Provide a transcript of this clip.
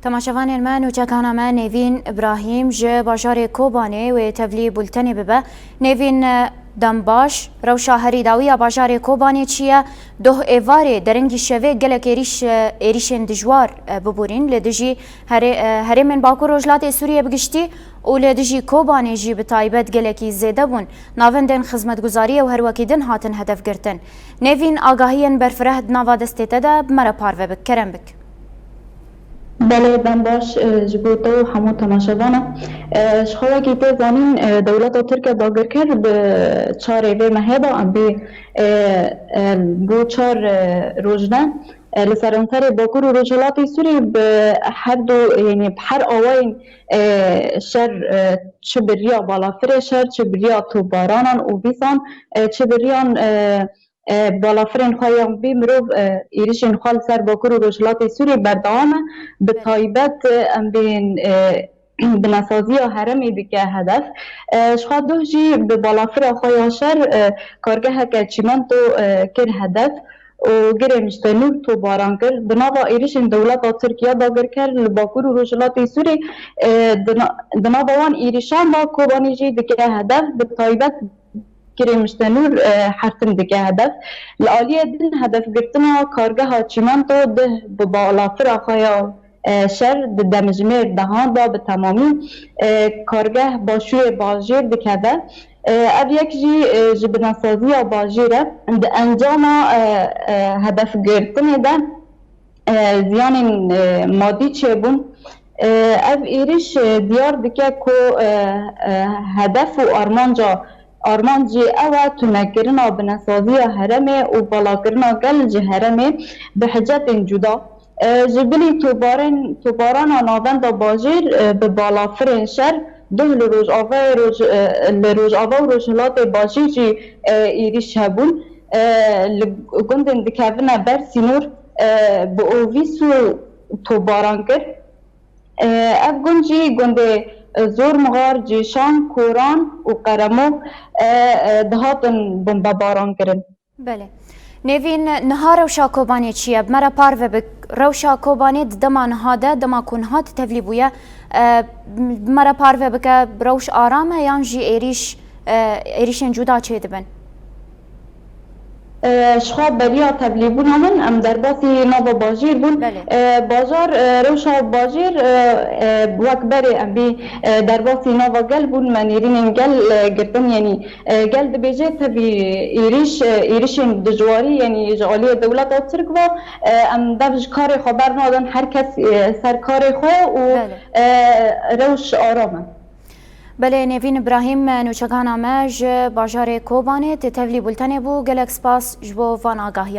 تماشاوان من و چکان من نوین ابراهیم ج باجار کوبانه و تبلی بولتنی ببه نوین دنباش رو شهری داوی باجار کوبانه چیه ده ایواره درنگی شوه گلک ایریشن دجوار ببورین لدجی هری من باکو روجلات سوریه بگشتی و لدجی کوبانه جی بتایبت گلکی زیده بون ناوندن خدمتگزاری و هر وکیدن هاتن هدف گرتن نوین آگاهین برفره ناوا دستیده ده بمره پاروه بک کرم بک بله دنباش جبوتو همو تماشاوانه شخوه کی تزانین دولت ترکیه داگر کرد به چهار ایوه مهیبا ام بی بو چهار روزنه لسرانسر باکور و رجلاتی سوری به هر دو یعنی هر آوائن شر چه بریا بالافر شر چه بریا تو بارانان و بیسان چه بریان بالافرین خواهیم بی مروف ایریشین خال سر باکور و رجلات سوری بردوامه به تایبت ام بین بناسازی هرمی دیگه هدف شخواد دو جی به بالافر خواهی شر کارگه که چیمان تو کر هدف و گره مجتنور تو باران کرد دنابا ایریشین دولت ترکیه داگر کرد لباکور و رجلات سوری دنابا وان ایریشان با کوبانی جی دیگه هدف به تایبت مشتنور حرتم دیگه هدف لعالیه دین هدف گرتنا کارگه ها چیمان تو ده بالافر آخایا شر دمجمیر دهان با به تمامی کارگه باشوی باجیر دکده او یک جی بناسازی باجیره ده انجام هدف گرتنه ده زیان مادی چه بون او ایریش دیار دکه که هدف و آرمان جی اوه تنکرنا بناسازی هرمه و بالاکرنا گل هرمه به حجت جدا جبلی توباران ناوند باجیر به بالافر شر ده لروج آوا و روجلات باجیر جی ایریش هبون گندن دکاونا بر سینور به اوویسو توباران کرد اف گنجی گنده زور مغار جیشان کوران و قرمو دهاتن بمباران کرن. بله. نوین نهار روشا کوبانی چیه؟ مرا پارو بک روشا کوبانی دما نهاده دما کنهات تبلیبویه مرا پارو بک روش آرامه یان جی ایریشن جدا چه دبن؟ شخاب بریا تبلیغون همون ام در باسی ناو باجیر بون بازار روشا باجیر وک بری ام بی در باسی ناو گل بون منیرین گل گرتن یعنی گل دبیجه تبی ایریشین دجواری یعنی جعالی دولت ترک و ام دبج کار خبر نادن هر کس سر کار خو و روش آرامه بله نوین ابراهیم نوچگان آمج باجار کوبانه تتولی بولتنه بو گلک سپاس جبو وان آگاهیان